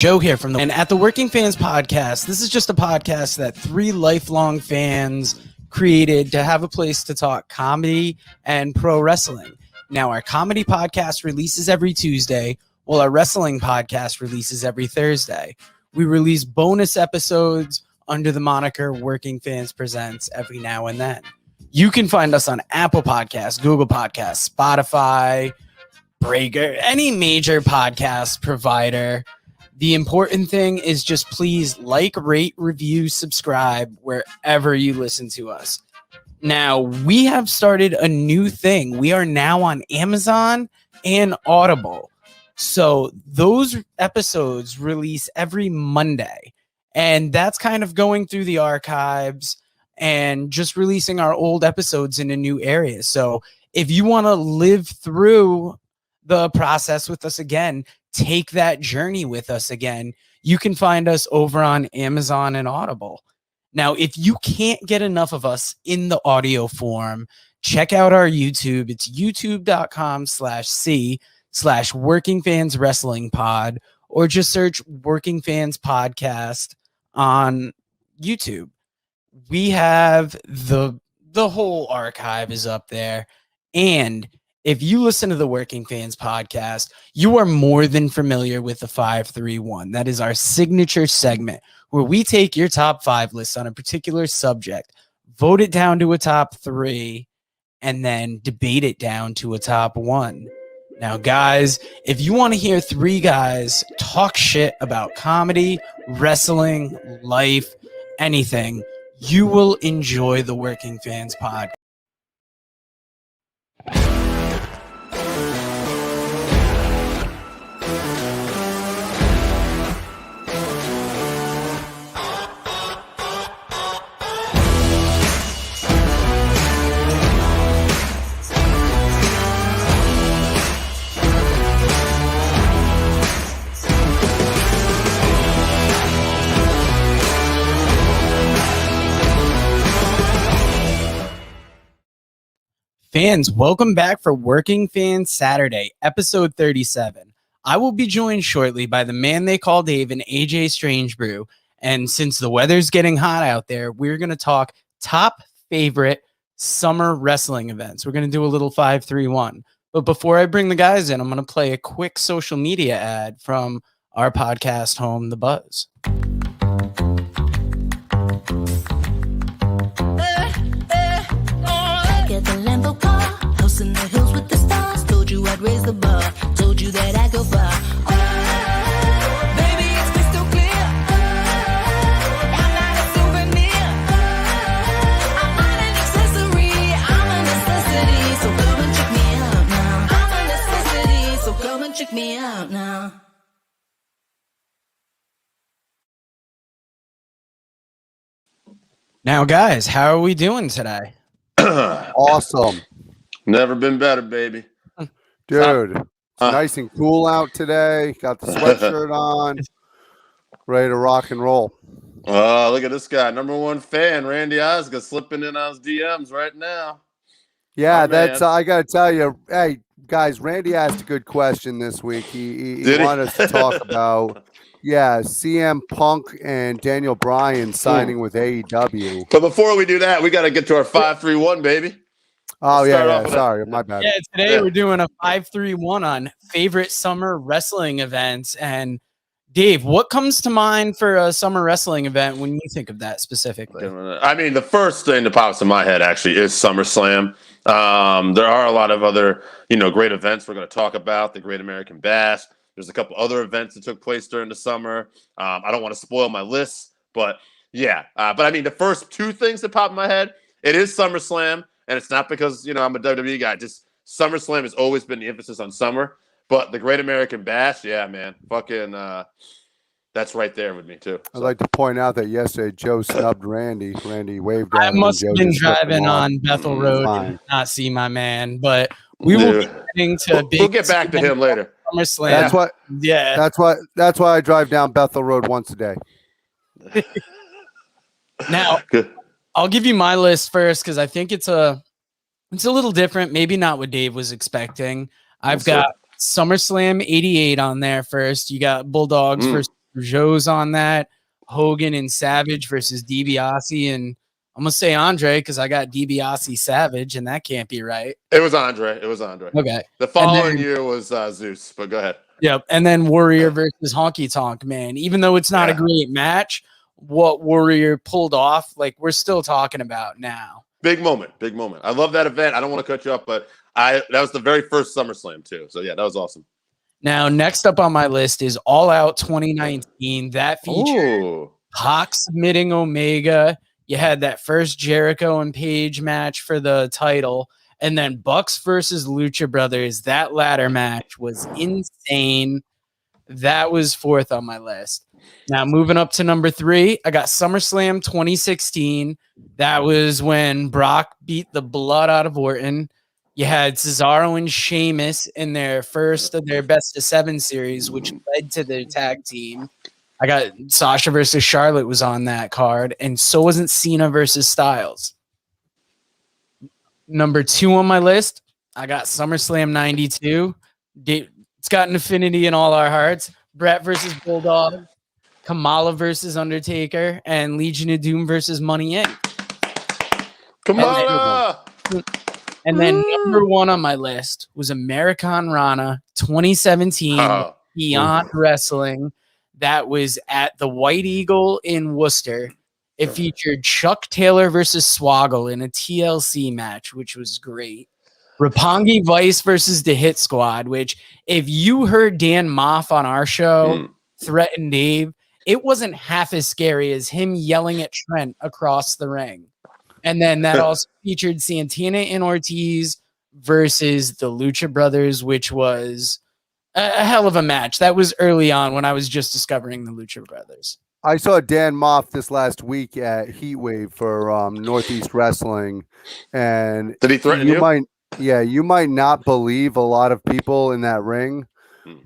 Joe here and at the Working Fans Podcast. This is just a podcast that 3 lifelong fans created to have a place to talk comedy and pro wrestling. Now, our comedy podcast releases every Tuesday, while our wrestling podcast releases every Thursday. We release bonus episodes under the moniker Working Fans Presents every now and then. You can find us on Apple Podcasts, Google Podcasts, Spotify, Breaker, any major podcast provider. The important thing is just please like, rate, review, subscribe wherever you listen to us. Now, we have started a new thing. We are now on Amazon and Audible. So those episodes release every Monday. And that's kind of going through the archives and just releasing our old episodes into new areas. So if you want to live through the process with us again, take that journey with us again, you can find us over on Amazon and Audible. Now, if you can't get enough of us in the audio form, check out our YouTube. It's youtube.com/C/Working Fans Wrestling Pod, or just search Working Fans Podcast on YouTube. We have the whole archive is up there. And if you listen to the Working Fans Podcast, you are more than familiar with the 531. That is our signature segment where we take your top 5 lists on a particular subject, vote it down to a top 3, and then debate it down to a top 1. Now, guys, if you want to hear 3 guys talk shit about comedy, wrestling, life, anything, you will enjoy the Working Fans Podcast. Fans, welcome back for Working Fans Saturday, episode 37. I will be joined shortly by the man they call Dave and AJ Strangebrew. And since the weather's getting hot out there, we're going to talk top favorite summer wrestling events. We're going to do a little 5-3-1. But before I bring the guys in, I'm going to play a quick social media ad from our podcast home, The Buzz. Get the Lambo car, house in the hills with the stars. Told you I'd raise the bar, told you that I'd go far. Baby, it's crystal clear. I'm not a souvenir. I'm not an accessory, I'm a necessity. So come and check me out now. I'm a necessity, so come and check me out now. Now, guys, how are we doing today? Awesome. Never been better, baby. Dude, it's nice and cool out today. Got the sweatshirt on. Ready to rock and roll. Oh, look at this guy. Number 1 fan, Randy Osgood, slipping in on his DMs right now. Yeah, that's I got to tell you. Hey, guys, Randy asked a good question this week. He wanted us to talk about, CM Punk and Daniel Bryan signing with AEW. But before we do that, we got to get to our 5-3-1, baby. Oh, yeah. Sorry, my bad. Yeah, today we're doing a 5-3-1 on favorite summer wrestling events. And Dave, what comes to mind for a summer wrestling event when you think of that specifically? I mean, the first thing that pops in my head actually is SummerSlam. There are a lot of other, great events we're going to talk about. The Great American Bash. There's a couple other events that took place during the summer. I don't want to spoil my list, but yeah. But I mean, the first 2 things that pop in my head, it is SummerSlam, and it's not because, I'm a WWE guy. Just SummerSlam has always been the emphasis on summer. But the Great American Bash, yeah, man, fucking, that's right there with me too. I'd like to point out that yesterday Joe snubbed Randy. Randy waved at him. I must have been driving on Bethel Road and not see my man, but we will be getting to We'll get back to him later. SummerSlam. That's why I drive down Bethel Road once a day. Now, I'll give you my list first because I think it's a little different. Maybe not what Dave was expecting. I've got SummerSlam '88 on there first. You got Bulldogs versus Rougeau's on that. Hogan and Savage versus DiBiase, and I'm gonna say Andre because I got DiBiase Savage, and that can't be right. It was Andre. Okay. The following year was Zeus, but go ahead. Yep. And then Warrior versus Honky Tonk Man. Even though it's not a great match, what Warrior pulled off, like we're still talking about now. Big moment. I love that event. I don't want to cut you up, but that was the very first SummerSlam too. So yeah, that was awesome. Now, next up on my list is All Out 2019. That featured Pac submitting Omega. You had that first Jericho and Page match for the title. And then Bucks versus Lucha Brothers. That ladder match was insane. That was fourth on my list. Now, moving up to number 3, I got SummerSlam 2016. That was when Brock beat the blood out of Orton. You had Cesaro and Sheamus in their first of their best of 7 series, which led to their tag team. I got Sasha versus Charlotte was on that card, and so wasn't Cena versus Styles. Number 2 on my list, I got SummerSlam 92. It's got an affinity in all our hearts. Bret versus Bulldog, Kamala versus Undertaker, and Legion of Doom versus Money Inc. Kamala! And then number 1 on my list was American Rana 2017 Beyond Wrestling. That was at the White Eagle in Worcester. It featured Chuck Taylor versus Swoggle in a TLC match, which was great. Roppongi Vice versus the Hit Squad, which if you heard Dan Moff on our show threaten Dave, it wasn't half as scary as him yelling at Trent across the ring. And then that also featured Santana and Ortiz versus the Lucha Brothers, which was a hell of a match. That was early on when I was just discovering the Lucha Brothers. I saw Dan Moff this last week at Heatwave for Northeast Wrestling, and did he threaten you? You might not believe a lot of people in that ring,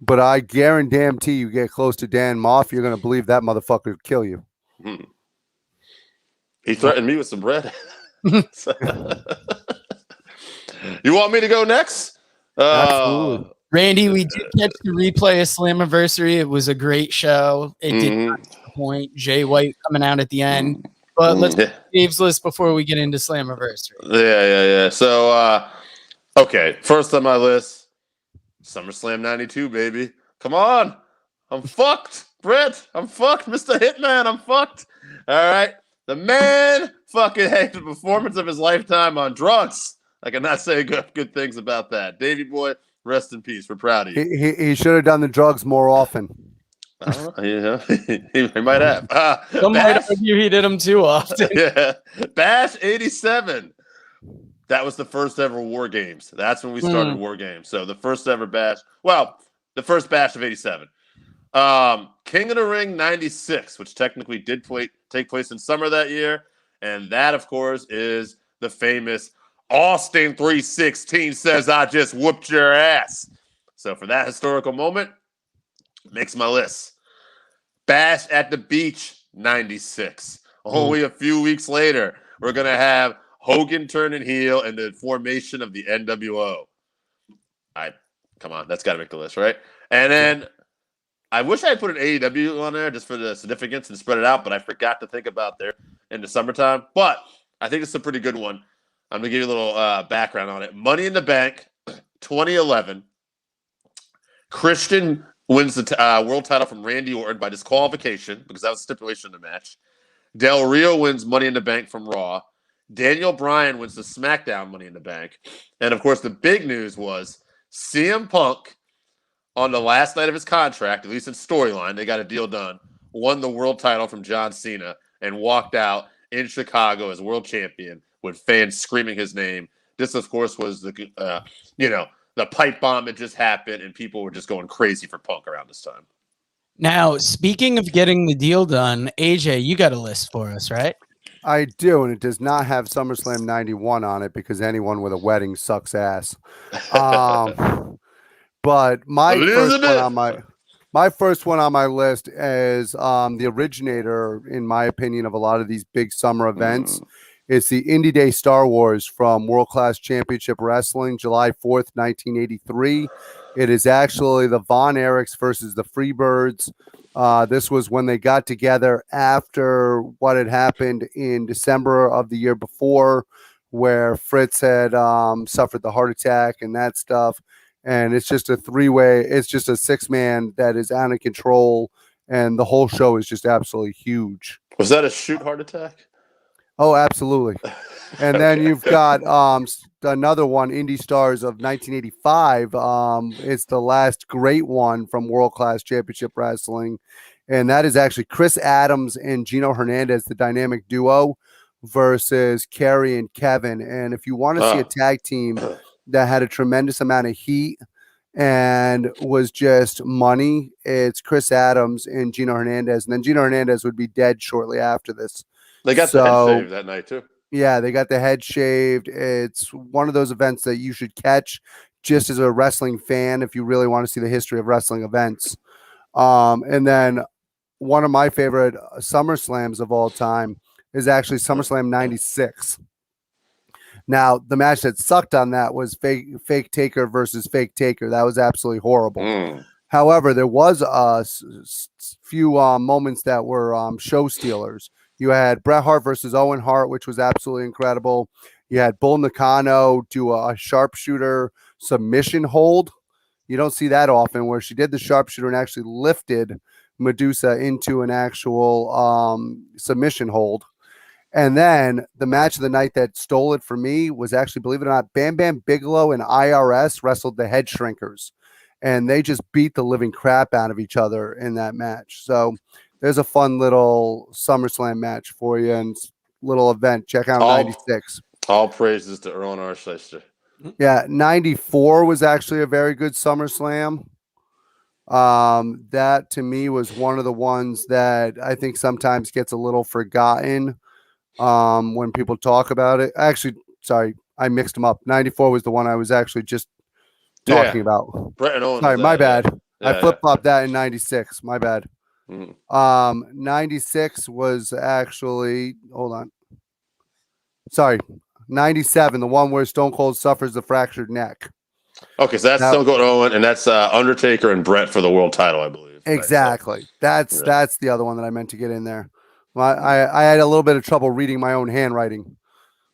but I guarantee you get close to Dan Moff, you're going to believe that motherfucker would kill you. He threatened me with some bread. You want me to go next? Absolutely. Randy, we did catch the replay of Slammiversary. It was a great show. It did not disappoint. Jay White coming out at the end. But let's get Dave's list before we get into Slammiversary. Yeah. So, okay, first on my list, SummerSlam 92, baby. Come on. I'm fucked, Brett. I'm fucked, Mr. Hitman. I'm fucked. All right. The man fucking had the performance of his lifetime on drugs. I cannot say good things about that. Davey boy, rest in peace. We're proud of you. He should have done the drugs more often. I don't know. Yeah, he might have. Some might argue he did them too often. Yeah. Bash 87. That was the first ever War Games. That's when we started War Games. So the first ever Bash. Well, the first Bash of 87. King of the Ring 96, which technically did take place in summer that year. And that, of course, is the famous Austin 316 says I just whooped your ass. So for that historical moment, makes my list. Bash at the Beach 96. Only a few weeks later, we're going to have Hogan turning heel and the formation of the NWO. Come on, that's got to make the list, right? And then I wish I had put an AEW on there just for the significance and spread it out, but I forgot to think about there in the summertime. But I think it's a pretty good one. I'm going to give you a little background on it. Money in the Bank, 2011. Christian wins the world title from Randy Orton by disqualification because that was the stipulation of the match. Del Rio wins Money in the Bank from Raw. Daniel Bryan wins the SmackDown Money in the Bank. And, of course, the big news was CM Punk, on the last night of his contract, at least in storyline, they got a deal done, won the world title from John Cena and walked out in Chicago as world champion with fans screaming his name. This, of course, was the pipe bomb that just happened, and people were just going crazy for Punk around this time. Now, speaking of getting the deal done, AJ, you got a list for us, right? I do, and it does not have SummerSlam 91 on it because anyone with a wedding sucks ass. But my first one on my list is the originator, in my opinion, of a lot of these big summer events. It's the Indie Day Star Wars from World Class Championship Wrestling, July 4th, 1983. It is actually the Von Erichs versus the Freebirds. This was when they got together after what had happened in December of the year before, where Fritz had suffered the heart attack and that stuff. And it's just a three-way. It's just a six-man that is out of control, and the whole show is just absolutely huge. Was that a shoot heart attack? Oh, absolutely. And then you've got another one, Indie Stars of 1985. It's the last great one from World Class Championship Wrestling. And that is actually Chris Adams and Gino Hernandez, the dynamic duo, versus Kerry and Kevin. And if you want to see a tag team that had a tremendous amount of heat and was just money, it's Chris Adams and Gino Hernandez. And then Gino Hernandez would be dead shortly after this. They got the head shaved that night, too. Yeah, they got the head shaved. It's one of those events that you should catch just as a wrestling fan if you really want to see the history of wrestling events. And then one of my favorite SummerSlams of all time is actually SummerSlam 96. Now, the match that sucked on that was Fake Taker versus Fake Taker. That was absolutely horrible. However, there was a few moments that were show stealers. You had Bret Hart versus Owen Hart, which was absolutely incredible. You had Bull Nakano do a sharpshooter submission hold. You don't see that often, where she did the sharpshooter and actually lifted Medusa into an actual submission hold. And then the match of the night that stole it for me was actually, believe it or not, Bam Bam Bigelow and IRS wrestled the Head Shrinkers. And they just beat the living crap out of each other in that match. So there's a fun little SummerSlam match for you and little event. Check out 96. All praises to Earl and Archleister. Yeah, 94 was actually a very good SummerSlam. That to me was one of the ones that I think sometimes gets a little forgotten when people talk about it. Actually, sorry, I mixed them up. 94 was the one I was actually just talking about. Bret and Owen. Sorry, my bad. I flip-flopped that in 96. My bad. 96 was actually, hold on. Sorry, 97, the one where Stone Cold suffers the fractured neck. Okay, so that's Stone Cold Owen, and that's Undertaker and Bret for the world title, I believe. Exactly. That's the other one that I meant to get in there. I had a little bit of trouble reading my own handwriting,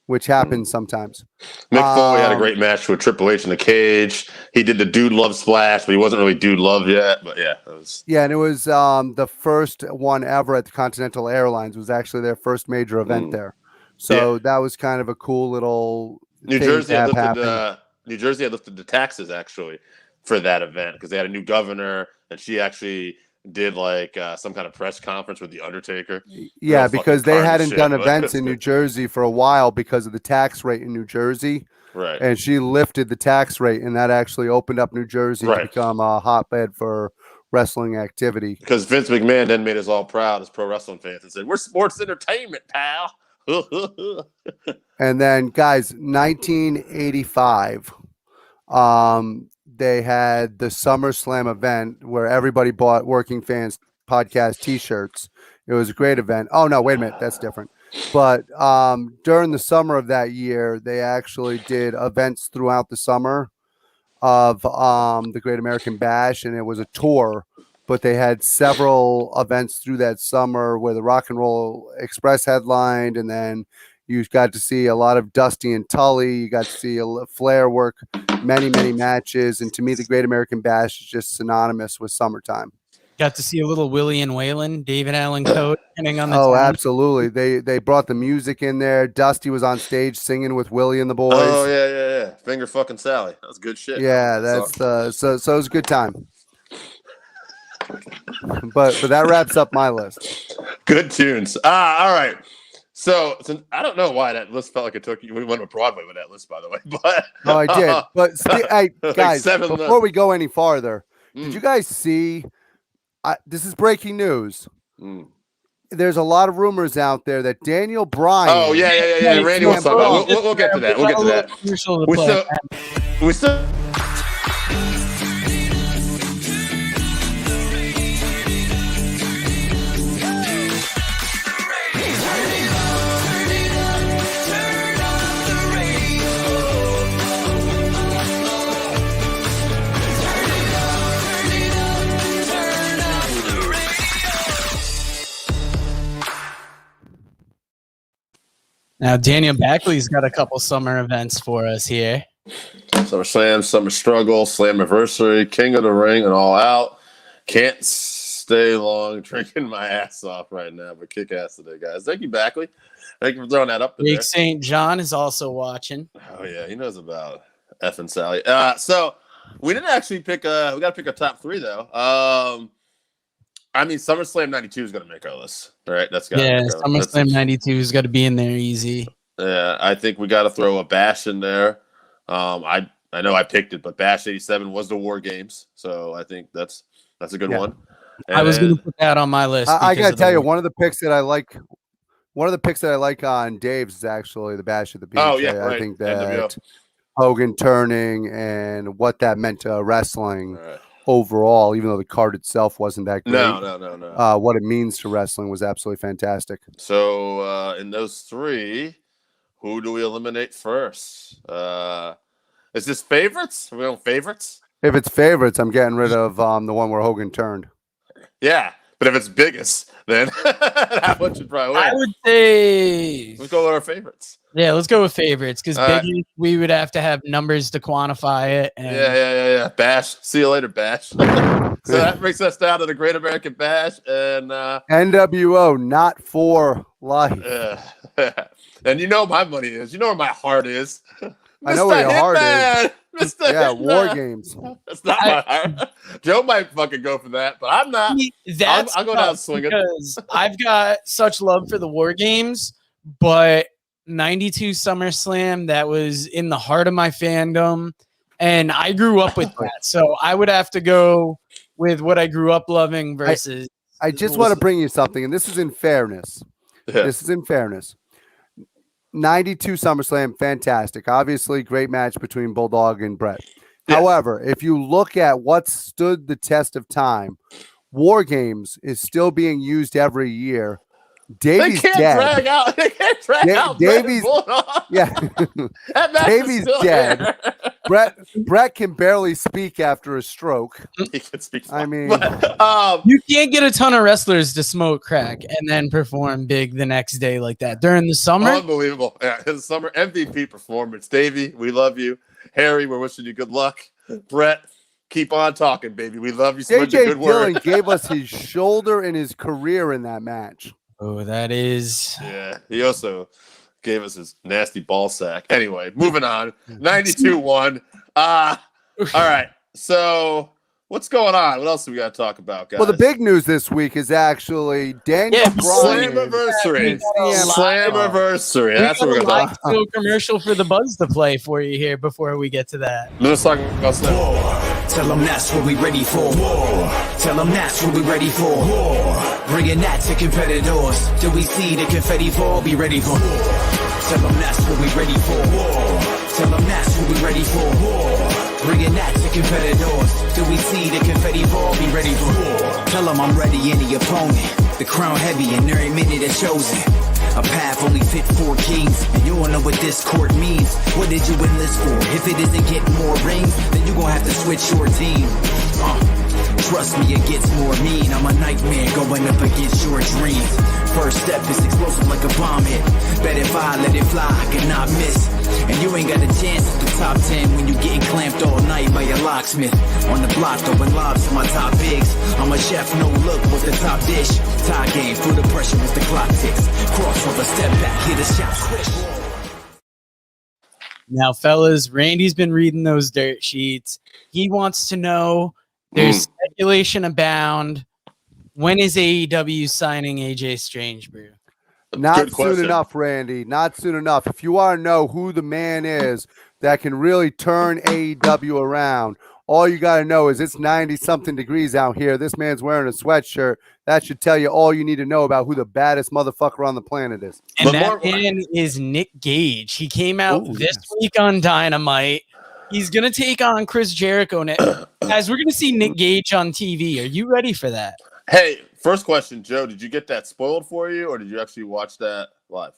which happens sometimes. Mick Foley had a great match with Triple H in the cage. He did the Dude Love splash, but he wasn't really Dude Love yet. But yeah, it was. Yeah, and it was the first one ever at the Continental Airlines. It was actually their first major event there. So that was kind of a cool little New Jersey had lifted the taxes actually for that event because they had a new governor, and she actually did like some kind of press conference with the Undertaker. Yeah, because they hadn't done events in New Jersey for a while because of the tax rate in New Jersey. Right. And she lifted the tax rate, and that actually opened up New Jersey to become a hotbed for wrestling activity. Because Vince McMahon then made us all proud as pro wrestling fans and said, "We're sports entertainment, pal." And then, guys, 1985, they had the SummerSlam event where everybody bought Working Fans Podcast T-shirts. It was a great event. Oh, no, wait a minute. That's different. But during the summer of that year, they actually did events throughout the summer of the Great American Bash, and it was a tour. But they had several events through that summer where the Rock and Roll Express headlined, and then you got to see a lot of Dusty and Tully. You got to see Flair work many, many matches. And to me, the Great American Bash is just synonymous with summertime. Got to see a little Willie and Waylon, David Allen Coe, depending on the time. Absolutely. They brought the music in there. Dusty was on stage singing with Willie and the boys. Oh, yeah. Finger fucking Sally. That was good shit. Yeah, so it was a good time. But that wraps up my list. Good tunes. All right. So I don't know why that list felt like it took you. We went to Broadway with that list, by the way. But I did. But hey, guys, before we go any farther, did you guys see? This is breaking news. There's a lot of rumors out there that Daniel Bryan. Oh yeah. Randy wants to talk about. We'll get to that. We'll get to that. We still. Now, Daniel Backley's got a couple summer events for us here. Summer Slam, Summer Struggle, Slammiversary, King of the Ring, and All Out. Can't stay long drinking my ass off right now, but kick ass today, guys. Thank you, Backley. Thank you for throwing that up there. Jake St. John is also watching. Oh yeah, he knows about F and Sally. So we didn't actually pick we got to pick a top 3 though. I mean, SummerSlam '92 is going to make our list, right? That's got SummerSlam '92 has got to be in there easy. Yeah, I think we got to throw a Bash in there. I know I picked it, but Bash '87 was the War Games, so I think that's a good one. And I was going to put that on my list. I got to tell you, one of the picks that I like on Dave's is actually the Bash at the Beach. Oh yeah, right. I think that Hogan turning and what that meant to wrestling overall, even though the card itself wasn't that great. No. What it means to wrestling was absolutely fantastic. So in those 3, who do we eliminate first? Is this favorites? Are we on favorites? If it's favorites, I'm getting rid of the one where Hogan turned. Yeah, but if it's biggest, then that one should probably win. I would say Let's go with our favorites. Yeah, let's go with favorites because biggest we would have to have numbers to quantify it. And Yeah. Bash. See you later, Bash. So that brings us down to the Great American Bash and NWO, not for life. And you know my money is. You know where my heart is. I know where your heart is. Yeah, War Games. That's not my heart. Joe might fucking go for that, but I'm not. I'll go down swinging because I've got such love for the War Games, but '92 SummerSlam, that was in the heart of my fandom, and I grew up with that. So I would have to go with what I grew up loving versus. I just want to bring you something, and this is in fairness. Yeah. This is in fairness. 92 SummerSlam, fantastic. Obviously, great match between Bulldog and Brett. Yeah. However, if you look at what stood the test of time, War Games is still being used every year. Davey's They can't dead. drag out. Davey's, yeah. Davey's dead. Brett can barely speak after a stroke. He can speak. I mean, you can't get a ton of wrestlers to smoke crack and then perform big the next day like that during the summer. Unbelievable. Yeah, his summer MVP performance. Davey, we love you. Harry, we're wishing you good luck. Brett, keep on talking, baby. We love you. Such a AJ good Dillon word. gave us his shoulder and his career in that match. Oh, that is. Yeah, he also gave us his nasty ball sack. Anyway, moving on. 92-1. All right. So what's going on? What else do we got to talk about, guys? Well, the big news this week is actually Daniel Bryan. Slammiversary. Slammiversary. That's what we're going to talk about. A commercial for the Buzz to play for you here before we get to that. Let's talk about Slam. Tell them that's what we ready for. War. Tell them that's what we ready for. War. Bringing that to competitors. Till we see the confetti fall, be ready for war. Tell them that's what we ready for. War. Tell them that's what we ready for. War. Bringing that to competitors. Till we see the confetti fall, be ready for war. Tell them I'm ready, any opponent. The crown heavy and every minute is chosen. A path only fit for kings, and you don't know what this court means. What did you enlist for? If it isn't getting more rings, then you gon' have to switch your team. Trust me, it gets more mean. I'm a nightmare going up against your dreams. First step is explosive like a bomb hit. Bet if I let it fly, I cannot miss. And you ain't got a chance at the top 10 when you getting clamped all night by a locksmith. On the block, throwing lobs to my top bigs. I'm a chef, no look, what's the top dish? Tie game, through the pressure as the clock ticks. Crossover, step back, hit a shot, swish. Now, fellas, Randy's been reading those dirt sheets. He wants to know, there's speculation abound. When is AEW signing AJ Strangebrew? Not soon enough, Randy. Not soon enough. If you want to know who the man is that can really turn AEW around, all you got to know is it's 90-something degrees out here. This man's wearing a sweatshirt. That should tell you all you need to know about who the baddest motherfucker on the planet is. And that man is Nick Gage. He came out this week on Dynamite. He's going to take on Chris Jericho. Guys, we're going to see Nick Gage on TV. Are you ready for that? Hey, first question, Joe. Did you get that spoiled for you, or did you actually watch that live?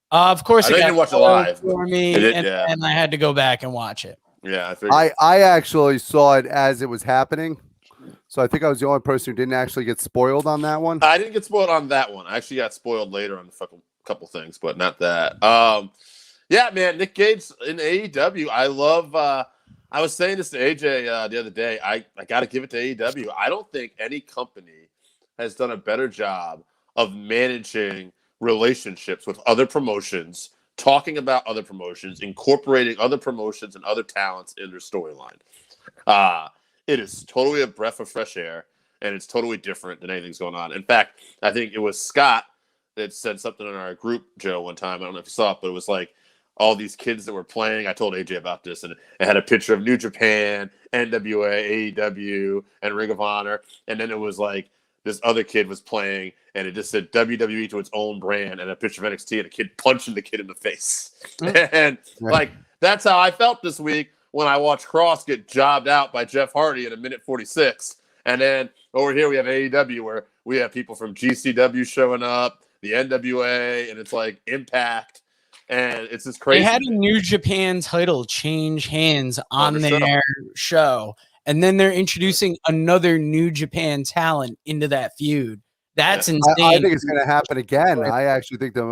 Of course, I know you didn't watch it live for me, and I had to go back and watch it. Yeah, I figured. I actually saw it as it was happening, so I think I was the only person who didn't actually get spoiled on that one. I didn't get spoiled on that one. I actually got spoiled later on the fucking couple things, but not that. Yeah, man, Nick Gage in AEW. I love. I was saying this to AJ the other day. I got to give it to AEW. I don't think any company has done a better job of managing relationships with other promotions, talking about other promotions, incorporating other promotions and other talents in their storyline. It is totally a breath of fresh air, and it's totally different than anything's going on. In fact, I think it was Scott that said something in our group, Joe, one time. I don't know if you saw it, but it was like all these kids that were playing. I told AJ about this, and it had a picture of New Japan, NWA, AEW, and Ring of Honor. And then it was like this other kid was playing, and it just said WWE to its own brand, and a picture of NXT, and a kid punching the kid in the face. And like, that's how I felt this week when I watched Cross get jobbed out by Jeff Hardy in a minute 46. And then over here we have AEW, where we have people from GCW showing up, the NWA, and it's like Impact, and it's just crazy. They had a New Japan title change hands on their show, and then they're introducing another New Japan talent into that feud. That's insane. I think it's going to happen again. I actually think the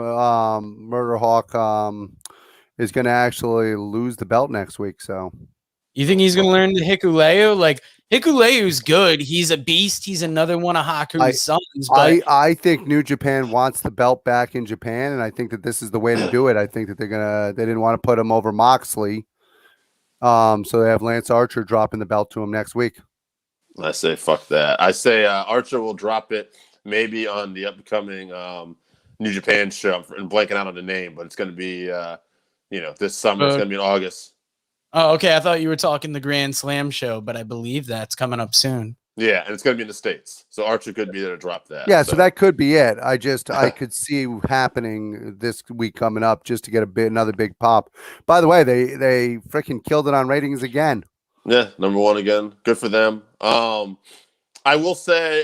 Murder Hawk is going to actually lose the belt next week. So you think he's going to learn the Hikuleo? Like, Hikuleu's good. He's a beast. He's another one of Haku's sons. But I think New Japan wants the belt back in Japan, and I think that this is the way to do it. I think that they didn't want to put him over Moxley. So they have Lance Archer dropping the belt to him next week. I say fuck that. I say Archer will drop it maybe on the upcoming New Japan show. I'm blanking out on the name, but it's going to be this summer. It's going to be in August. Oh, okay. I thought you were talking the Grand Slam show, but I believe that's coming up soon. Yeah, and it's going to be in the States. So Archer could be there to drop that. Yeah, so that could be it. I could see happening this week coming up just to get another big pop. By the way, they freaking killed it on ratings again. Yeah, number one again. Good for them. I will say,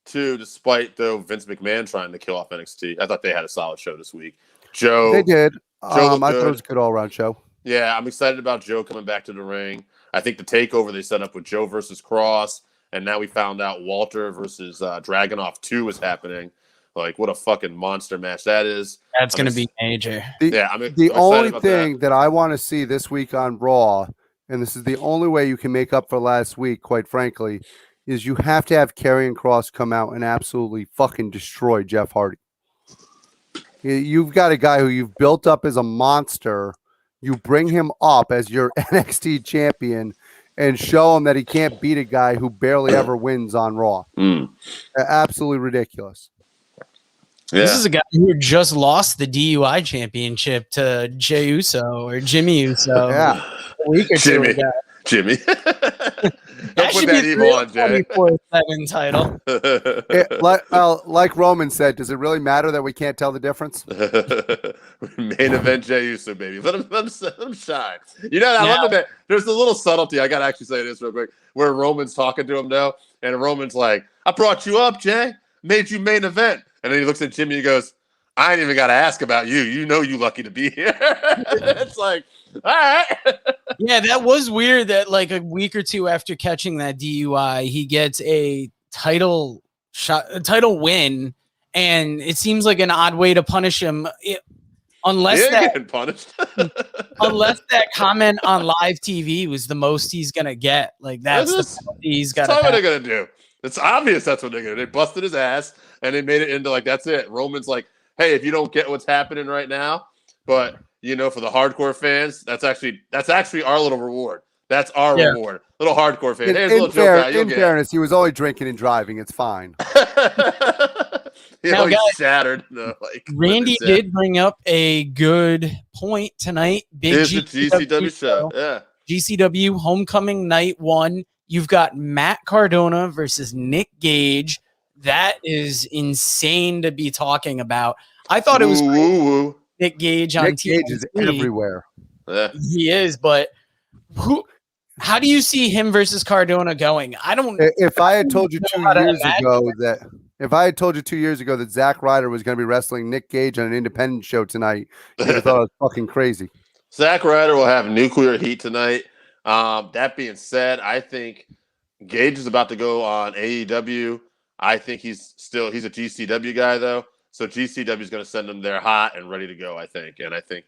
too, despite though Vince McMahon trying to kill off NXT, I thought they had a solid show this week. Joe, they did. I thought it was a good all-around show. Yeah, I'm excited about Joe coming back to the ring. I think the takeover they set up with Joe versus Cross, and now we found out Walter versus Dragunov 2 is happening. Like, what a fucking monster match that is. That's going to be major. The only thing that I want to see this week on Raw, and this is the only way you can make up for last week, quite frankly, is you have to have Karrion Kross come out and absolutely fucking destroy Jeff Hardy. You've got a guy who you've built up as a monster. You bring him up as your NXT champion and show him that he can't beat a guy who barely ever wins on Raw. Absolutely ridiculous. Yeah. This is a guy who just lost the DUI championship to Jey Uso or Jimmy Uso. Yeah. A week or two ago. Jimmy. That should be a 24/7 title. Like Roman said, does it really matter that we can't tell the difference? Main event Jey Uso, baby. Let him shine. You know, I love that. There's a little subtlety. I got to actually say this real quick. Where Roman's talking to him now, and Roman's like, I brought you up, Jay. Made you main event. And then he looks at Jimmy and he goes, I ain't even got to ask about you. You know you lucky to be here. It's like, all right. Yeah, that was weird that like a week or two after catching that DUI, he gets a title win, and it seems like an odd way to punish him. Unless getting punished. unless that comment on live TV was the most he's gonna get. Like that's the penalty he's got. That's what they're gonna do. It's obvious that's what they're gonna do. They busted his ass and they made it into like that's it. Roman's like, hey, if you don't get what's happening right now, but you know, for the hardcore fans, that's actually our little reward. That's our reward. Little hardcore fan. Hey, in fairness, he was only drinking and driving. It's fine. Now, guys, shattered. Randy did bring up a good point tonight. Big GCW show. Yeah. GCW Homecoming Night 1. You've got Matt Cardona versus Nick Gage. That is insane to be talking about. I thought it was woo. Nick Gage on Nick TNT. Gage is everywhere. Yeah. He is, but how do you see him versus Cardona going? I don't. If I had told you 2 years ago that Zack Ryder was going to be wrestling Nick Gage on an independent show tonight, you'd have thought it was fucking crazy. Zack Ryder will have nuclear heat tonight. That being said, I think Gage is about to go on AEW. I think he's a GCW guy though. So GCW is going to send them there hot and ready to go, I think. And I think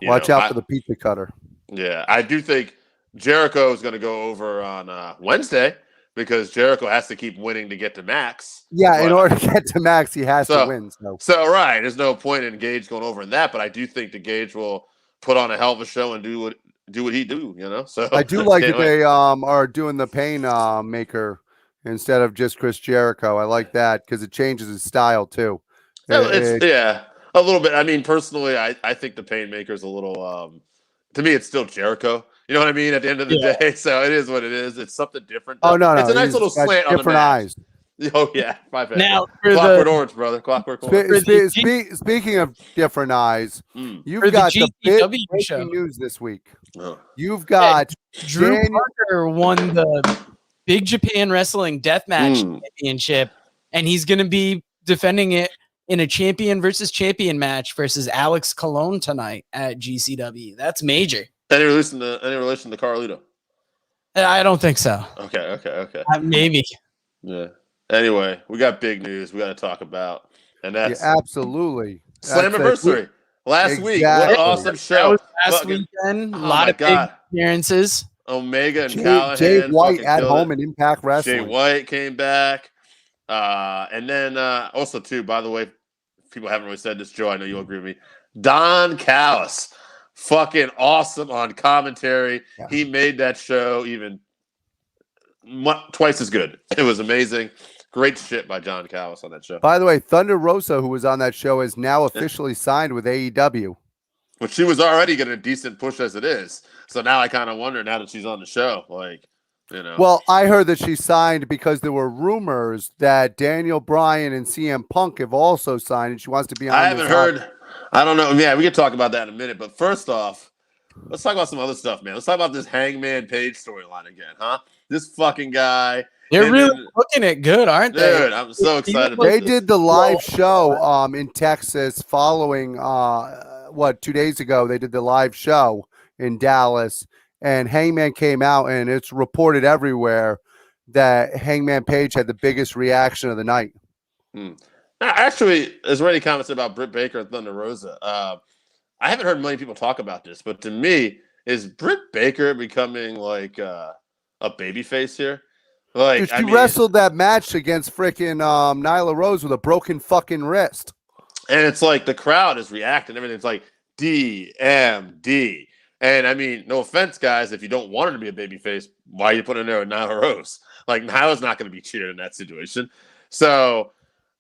Watch out for the pizza cutter. Yeah, I do think Jericho is going to go over on Wednesday because Jericho has to keep winning to get to Max. Yeah, in order to get to Max, he has to win. So right, there's no point in Gage going over in that, but I do think the Gage will put on a hell of a show and do what he do. So I do like that they are doing the pain maker instead of just Chris Jericho. I like that because it changes his style too. Yeah, a little bit. I mean, personally, I think the Painmaker is a little. To me, it's still Jericho. You know what I mean? At the end of the day, so it is what it is. It's something different. Oh no, it's a nice little slant on the different eyes. Oh yeah, my bad. Now, Clockwork Orange, brother. Clockwork Orange. Speaking of different eyes, you've For got the the big GCW show. breaking news this week. Oh. You've got Drew Parker won the Big Japan Wrestling Deathmatch Championship, and he's going to be defending it in a champion versus champion match versus Alex Colon tonight at GCW. That's major. Any relation to Carlito? I don't think so. Okay. Maybe. Yeah. Anyway, we got big news we got to talk about, and that's absolutely Slammiversary. Last week, what an awesome show! That was last weekend. A lot of big appearances. Omega and Callahan. Jay White at home in Impact Wrestling. Jay White came back, and then also too. By the way, people haven't really said this, Joe. I know you'll agree with me. Don Callis, fucking awesome on commentary. Yeah. He made that show even twice as good. It was amazing. Great shit by John Callis on that show. By the way, Thunder Rosa, who was on that show, is now officially signed with AEW. But she was already getting a decent push as it is. So now I kind of wonder, now that she's on the show, Well, I heard that she signed because there were rumors that Daniel Bryan and CM Punk have also signed, and she wants to be on. I haven't heard. I don't know. Yeah, we can talk about that in a minute. But first off, let's talk about some other stuff, man. Let's talk about this Hangman Page storyline again, huh? This fucking guy. They're really looking at good, aren't they? Dude, I'm so excited about this. They did the live show in Texas following 2 days ago. They did the live show in Dallas, and Hangman came out, and it's reported everywhere that Hangman Page had the biggest reaction of the night. Actually, there's already comments about Britt Baker and Thunder Rosa. I haven't heard many people talk about this, but to me, is Britt Baker becoming like a babyface here? Dude, she wrestled that match against freaking Nyla Rose with a broken fucking wrist. And it's like the crowd is reacting. Everything's like DMD. And I mean, no offense, guys, if you don't want her to be a babyface, why are you putting her with Nyla Rose? Like, Nyla's not going to be cheered in that situation. So,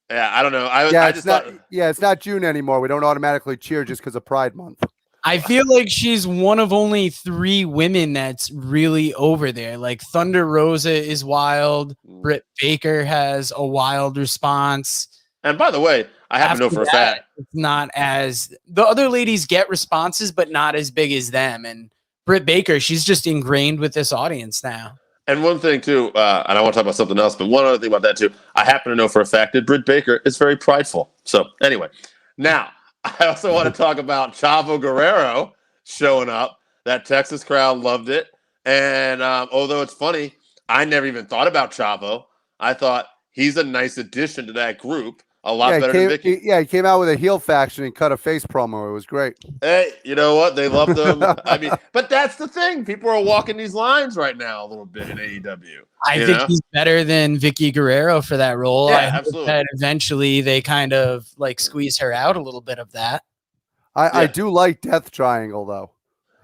yeah, I don't know. It's not June anymore. We don't automatically cheer just because of Pride Month. I feel like she's one of only 3 women that's really over there. Like Thunder Rosa is wild. Britt Baker has a wild response. And by the way, I happen to know for a fact it's not as the other ladies get responses, but not as big as them. And Britt Baker, she's just ingrained with this audience now. And one thing too, and I want to talk about something else, but one other thing about that too, I happen to know for a fact that Britt Baker is very prideful. So anyway, now I also want to talk about Chavo Guerrero showing up. That Texas crowd loved it. And although it's funny, I never even thought about Chavo. I thought he's a nice addition to that group. A lot better than Vicky. He came out with a heel faction and cut a face promo. It was great. Hey, you know what? They loved him. I mean, but that's the thing. People are walking these lines right now a little bit in AEW. I think he's better than Vicky Guerrero for that role. Yeah, I hope absolutely. that eventually they kind of like squeeze her out a little bit of that. I do like Death Triangle though.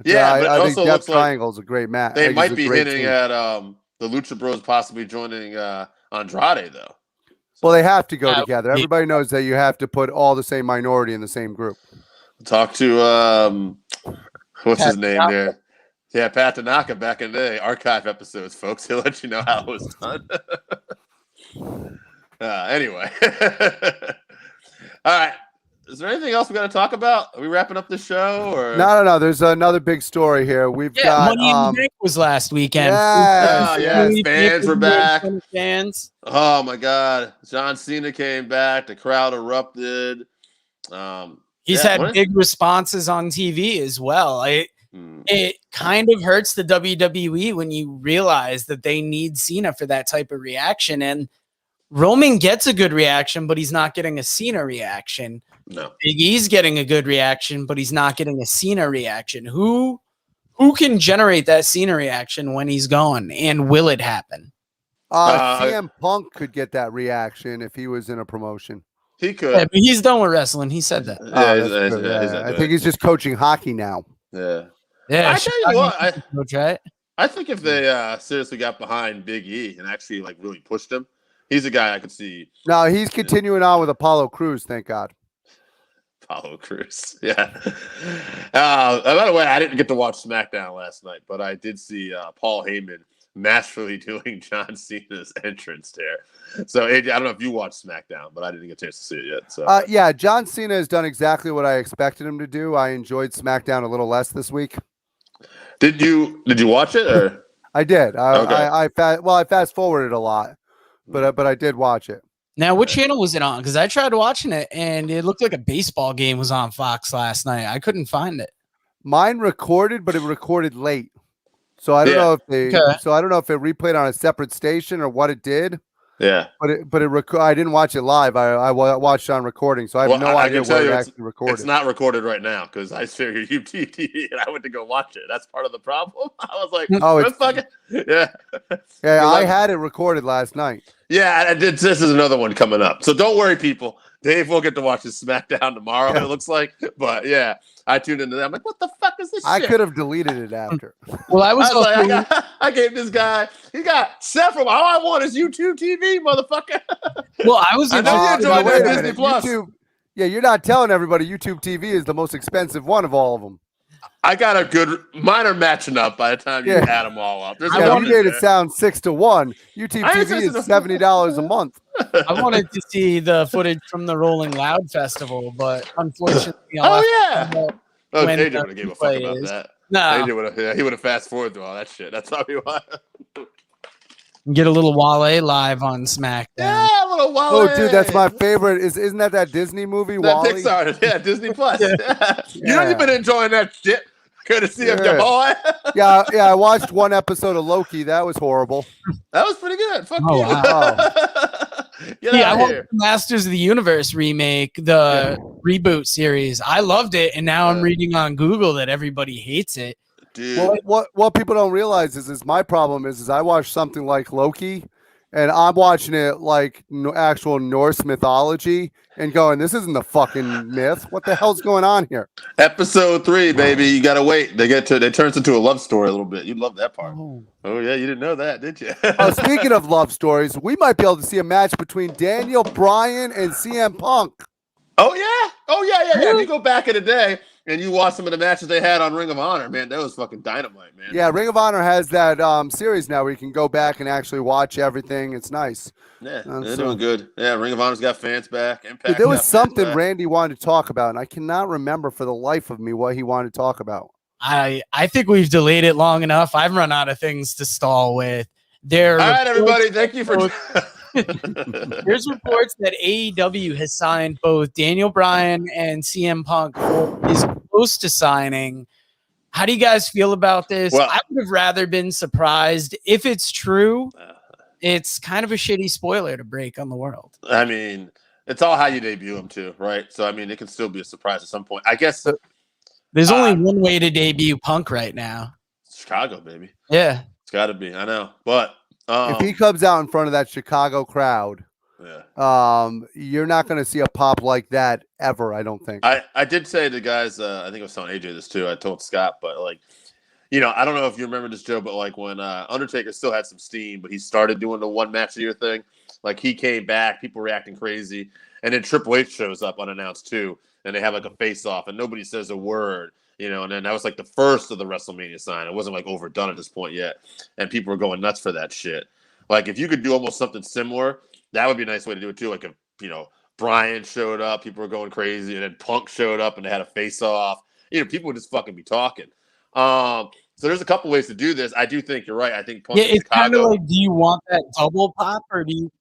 Yeah, but I also think Death Triangle is a great match. They might be hinting at the Lucha Bros possibly joining Andrade though. Well, they have to go together. Everybody knows that you have to put all the same minority in the same group. Talk to what's his name there? Yeah, Pat Tanaka back in the day. Archive episodes, folks. He'll let you know how it was done. Anyway. All right. Is there anything else we got to talk about? Are we wrapping up the show? Or No. There's another big story here. We've got Money in the Bank was last weekend. Yes, fans were back. Fans. Oh my God, John Cena came back. The crowd erupted. He's had big responses on TV as well. It kind of hurts the WWE when you realize that they need Cena for that type of reaction. And Roman gets a good reaction, but he's not getting a Cena reaction. No. Big E's getting a good reaction, but he's not getting a Cena reaction. Who can generate that Cena reaction when he's gone, and will it happen? CM Punk could get that reaction if he was in a promotion. He could. Yeah, but he's done with wrestling. He said that. I think he's just coaching hockey now. Yeah. Yeah, I tell you what, coach, right? I think if they seriously got behind Big E and actually like really pushed him, he's a guy I could see. No, he's continuing on with Apollo Crews. Thank God. Apollo Crews. Yeah. By the way, I didn't get to watch SmackDown last night, but I did see Paul Heyman masterfully doing John Cena's entrance there. So AJ, I don't know if you watched SmackDown, but I didn't get a chance to see it yet. So yeah, John Cena has done exactly what I expected him to do. I enjoyed SmackDown a little less this week. Did you watch it? Or? I did. Okay. I fast forwarded a lot, but I did watch it. Now, what channel was it on? Because I tried watching it, and it looked like a baseball game was on Fox last night. I couldn't find it. Mine recorded, but it recorded late. So I don't know if they. Okay. So I don't know if it replayed on a separate station or what it did. Yeah. But I didn't watch it live. I watched it on recording, so I have no idea where it actually recorded. It's not recorded right now because I share your UTV and I went to go watch it. That's part of the problem. I was like, it's fucking yeah. Yeah, I had it recorded last night. Yeah, I did. This is another one coming up. So don't worry, people. Dave will get to watch his SmackDown tomorrow, it looks like. But yeah, I tuned into that. I'm like, what the fuck is this I shit? could have deleted it after. Well, I was like, I gave this guy, he got several. All I want is YouTube TV, motherfucker. Well, I was. I know you're doing wait a Disney minute. Plus. YouTube, yeah, you're not telling everybody YouTube TV is the most expensive one of all of them. I got a good minor matching up by the time you add them all up. There's You made it sound 6-1 YouTube TV is $70 a month. I wanted to see the footage from the Rolling Loud Festival, but unfortunately, AJ would have gave a fuck about that. No, AJ he would have fast forwarded through all that shit. That's how he was. Get a little Wale live on SmackDown. Yeah, a little Wale. Oh, dude, that's my favorite. Isn't that Disney movie? That Wall-E? Pixar, yeah, Disney Plus. You know you've been enjoying that shit. Courtesy of your boy. yeah. I watched one episode of Loki. That was horrible. That was pretty good. Fuck Oh, you. wow. I want the Masters of the Universe remake, the reboot series. I loved it, and now I'm reading on Google that everybody hates it. Dude. Well, what people don't realize is my problem is I watch something like Loki, and I'm watching it like actual Norse mythology and going, this isn't the fucking myth. What the hell's going on here? Episode 3, baby. You gotta wait. It turns into a love story a little bit. You love that part. Oh yeah, you didn't know that, did you? Speaking of love stories, we might be able to see a match between Daniel Bryan and CM Punk. Oh yeah. If you go back in the day and you watch some of the matches they had on Ring of Honor, man, that was fucking dynamite, man. Yeah, Ring of Honor has that series now where you can go back and actually watch everything. It's nice. Yeah, they're doing good. Yeah, Ring of Honor's got fans back. Impact. Dude, there was something Randy wanted to talk about, and I cannot remember for the life of me what he wanted to talk about. I think we've delayed it long enough. I've run out of things to stall with. All right, everybody. Thank you for. There's reports that AEW has signed both Daniel Bryan and CM Punk, or is close to signing. How do you guys feel about this? Well, I would have rather been surprised. If it's true, it's kind of a shitty spoiler to break on the world. I mean, it's all how you debut them too, right? So, I mean, it can still be a surprise at some point. I guess there's only one way to debut Punk right now. Chicago, baby. Yeah. It's got to be. I know. But if he comes out in front of that Chicago crowd, you're not going to see a pop like that ever, I don't think. I did say to guys, I think I was telling AJ this too. I told Scott, but like, I don't know if you remember this, Joe, but like when Undertaker still had some steam, but he started doing the one match a year thing. Like he came back, people reacting crazy, and then Triple H shows up unannounced too, and they have like a face off, and nobody says a word, and then that was like the first of the WrestleMania sign. It wasn't like overdone at this point yet, and people were going nuts for that shit. Like if you could do almost something similar, that would be a nice way to do it too. Like if Bryan showed up, people were going crazy, and then Punk showed up and they had a face off. People would just fucking be talking. So there's a couple ways to do this. I do think you're right. I think Punk. Yeah, it's kind of like, do you want that double pop, or do you?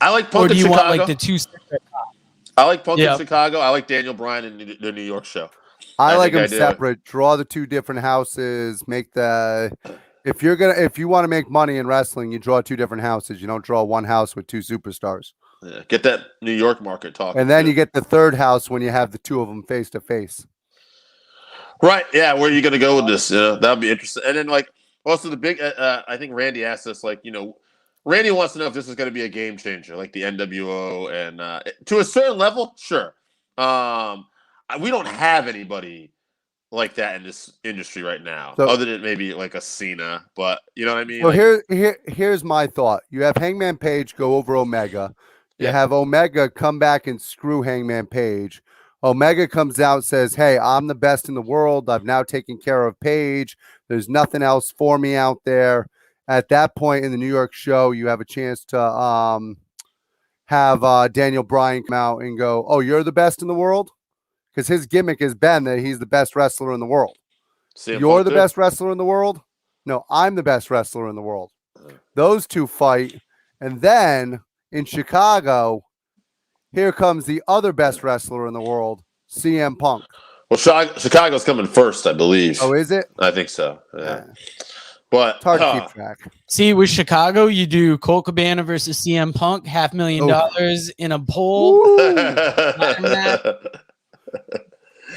I like Punk. Or do you Chicago. want like the two separate pops? I like Punk in Chicago. I like Daniel Bryan in the New York show. I like them separate. Draw the two different houses. Make If you want to make money in wrestling, you draw two different houses. You don't draw one house with two superstars. Yeah, get that New York market talking. And then too. you get the third house when you have the two of them face to face. Right. Yeah. Where are you going to go with this? That would be interesting. And then, like, also the big, I think Randy asked us, like, Randy wants to know if this is going to be a game changer, like the NWO. And to a certain level, sure. We don't have anybody like that in this industry right now, So- other than maybe like a Cena. But you know what I mean? So Like, here's my thought. You have Hangman Page go over Omega. You Yeah. have Omega come back and screw Hangman Page. Omega comes out and says, "Hey, I'm the best in the world. I've now taken care of Page. There's nothing else for me out there." At that point in the New York show, you have a chance to have Daniel Bryan come out and go, "Oh, you're the best in the world," because his gimmick has been that he's the best wrestler in the world. CM You're Punk the too? best wrestler in the world? No, I'm the best wrestler in the world. Those two fight. And then in Chicago, here comes the other best wrestler in the world, CM Punk. Well, Chicago's coming first, I believe. Oh, is it? I think so. Yeah. Yeah. But It's hard to keep track. See, with Chicago, you do Colt Cabana versus CM Punk, $500,000 in a poll.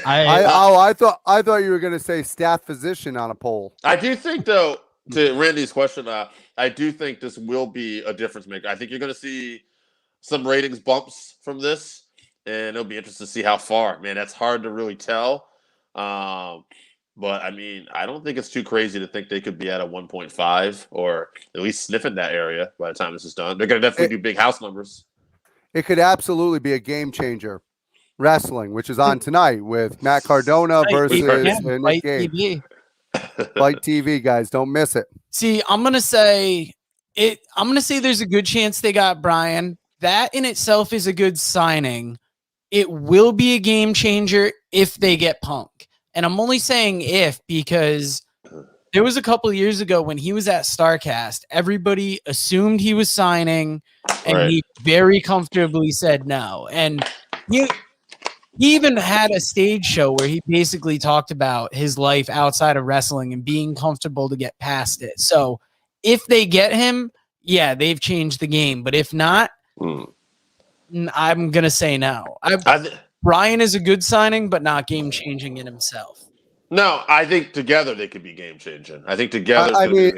I thought you were going to say staff physician on a poll. I do think, though, to Randy's question, I do think this will be a difference maker. I think you're going to see some ratings bumps from this, and it'll be interesting to see how far. Man, that's hard to really tell. But I mean, I don't think it's too crazy to think they could be at a 1.5 or at least sniffing that area by the time this is done. They're going to definitely do big house numbers. It could absolutely be a game changer. Wrestling, which is on tonight with Matt Cardona versus Nick Fight Gage. TV. Fight TV, guys. Don't miss it. See, I'm gonna say there's a good chance they got Brian. That in itself is a good signing. It will be a game changer if they get Punk. And I'm only saying if because there was a couple of years ago when he was at StarCast, everybody assumed he was signing, and Right. he very comfortably said no. And he even had a stage show where he basically talked about his life outside of wrestling and being comfortable to get past it. So if they get him, yeah, they've changed the game. But if not, I'm going to say no. Brian is a good signing, but not game changing in himself. No, I think together they could be game changing. I think together.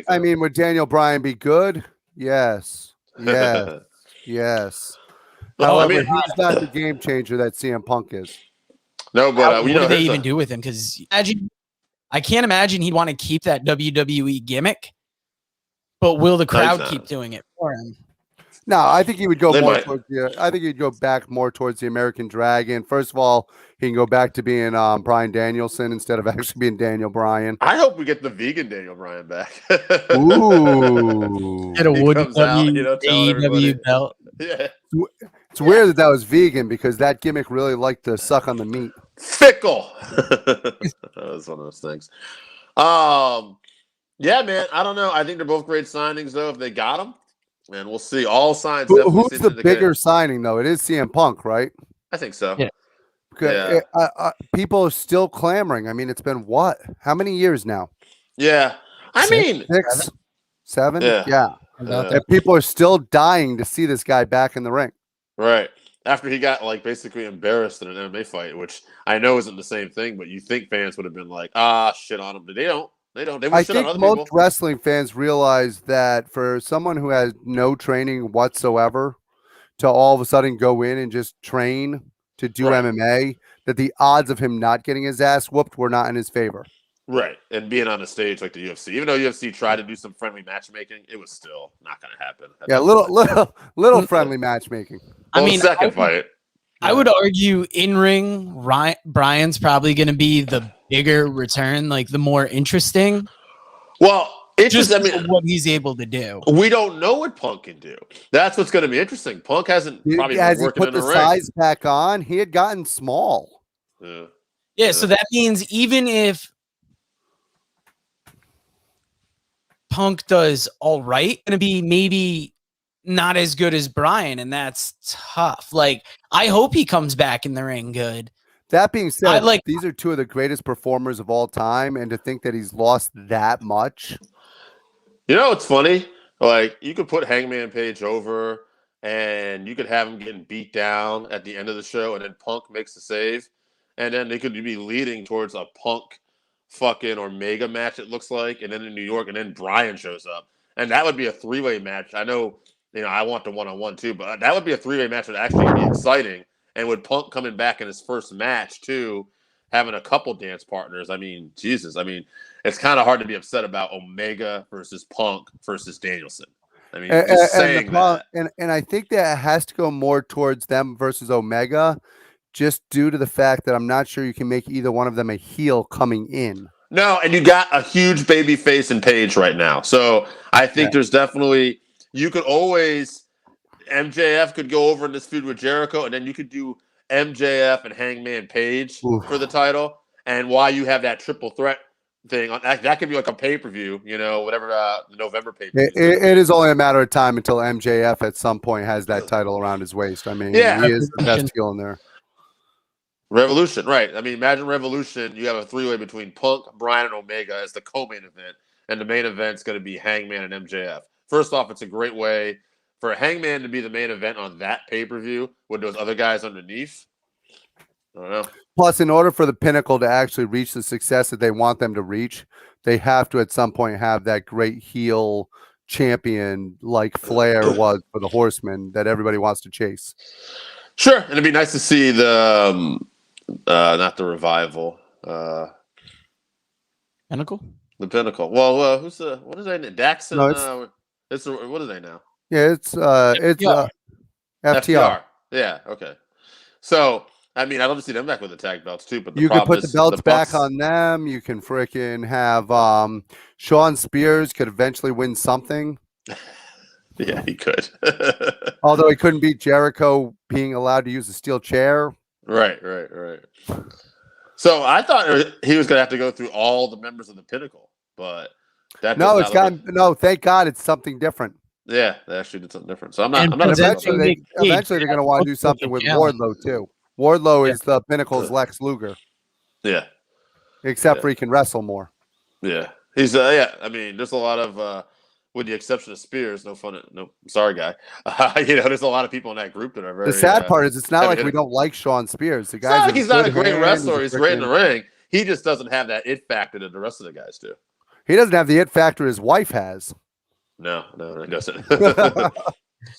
I mean, would Daniel Bryan be good? Yes. Yes. Yes. Well, However, I mean, he's not the game changer that CM Punk is. no, but What do they even do with him? Because I can't imagine he'd want to keep that WWE gimmick. But will the crowd keep doing it for him? No, I think he would go They more might. towards the. I think he'd go back more towards the American Dragon. First of all, he can go back to being Bryan Danielson instead of actually being Daniel Bryan. I hope we get the vegan Daniel Bryan back. Ooh, Get a He wood comes out, telling everybody. AEW belt. Yeah. it's weird that was vegan because that gimmick really liked to suck on the meat. Fickle. That was one of those things. Yeah, man. I don't know. I think they're both great signings, though, if they got them. And we'll see. All signs. definitely Who's seem the to indicate- bigger signing though? It is CM Punk, right? I think so. Yeah. Because people are still clamoring. I mean, it's been what? How many years now? Yeah. I mean, 6, 7? Yeah. Yeah. About And people are still dying to see this guy back in the ring. right. After he got basically embarrassed in an MMA fight, which I know isn't the same thing, but you think fans would have been like, shit on him. But they don't. They don't. They I would shit on think other most people. wrestling fans realize that for someone who has no training whatsoever to all of a sudden go in and just train to do Right. MMA, that the odds of him not getting his ass whooped were not in his favor. Right. And being on a stage like the UFC, even though UFC tried to do some friendly matchmaking, it was still not going to happen. Yeah, little friendly matchmaking. Well, I mean, the second fight. I would argue in ring, Brian's probably going to be the bigger return, like the more interesting. Well, it's Just just, I mean, what he's able to do. we don't know what Punk can do. That's what's going to be interesting. Punk hasn't probably As been he working put in the the ring. size back on, he had gotten small. Yeah. Yeah, so that means even if Punk does all right, going to be maybe not as good as Brian, and that's tough. Like, I hope he comes back in the ring good. That being said, these are two of the greatest performers of all time, and to think that he's lost that much You know, it's funny. Like, you could put Hangman Page over, and you could have him getting beat down at the end of the show, and then Punk makes the save, and then they could be leading towards a Punk fucking Omega match. It looks like, and then in New York, and then Bryan shows up, and that would be a three-way match. I know, I want the one-on-one too, but that would be a three-way match that would actually be exciting. And with Punk coming back in his first match too, having a couple dance partners, I mean, Jesus, I mean, it's kind of hard to be upset about Omega versus Punk versus Danielson. I mean, just saying that. And I think that has to go more towards them versus Omega, just due to the fact that I'm not sure you can make either one of them a heel coming in. No, and you got a huge baby face in Page right now. So I think there's definitely, you could always, MJF could go over in this feud with Jericho, and then you could do MJF and Hangman Page for the title. And while you have that triple threat thing, that could be like a pay-per-view, whatever the November pay-per-view. It is only a matter of time until MJF at some point has that title around his waist. I mean, he is the best heel in there. Revolution, right. I mean, imagine Revolution. You have a three-way between Punk, Bryan, and Omega as the co-main event, and the main event's going to be Hangman and MJF. First off, it's a great way for Hangman to be the main event on that pay-per-view with those other guys underneath. I don't know. Plus, in order for the Pinnacle to actually reach the success that they want them to reach, they have to at some point have that great heel champion like Flair was for the Horsemen that everybody wants to chase. Sure, and it'd be nice to see the not the Revival, Pinnacle. The Pinnacle. Well, what is that? Dax and No, what are they now? Yeah, it's FTR. Yeah, okay. So, I mean, I'd love to see them back with the tag belts too, but You can put the belts back on them. You can freaking have Shawn Spears could eventually win something. Yeah, he could. Although he couldn't beat Jericho being allowed to use a steel chair. Right. So I thought he was going to have to go through all the members of the Pinnacle, but thank God it's something different. Yeah, they actually did something different. So I'm not eventually they're going to want to do something with Wardlow too. Wardlow is the Pinnacle's Lex Luger. Yeah. Except for he can wrestle more. Yeah. He's I mean, there's a lot of with the exception of Spears, sorry guy. There's a lot of people in that group that are very. The sad part is it's not like we don't like Shawn Spears. The guy, he's not a great wrestler. He's great in the ring. He just doesn't have that it factor that the rest of the guys do. He doesn't have the it factor his wife has. No, he doesn't.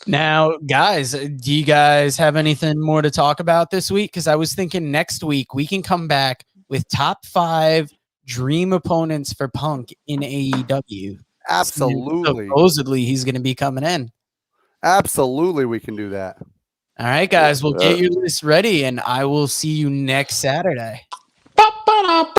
Now, guys, do you guys have anything more to talk about this week? Because I was thinking next week we can come back with top 5 dream opponents for Punk in AEW. Absolutely. Supposedly, he's going to be coming in. Absolutely, we can do that. All right, guys, we'll get your list ready, and I will see you next Saturday.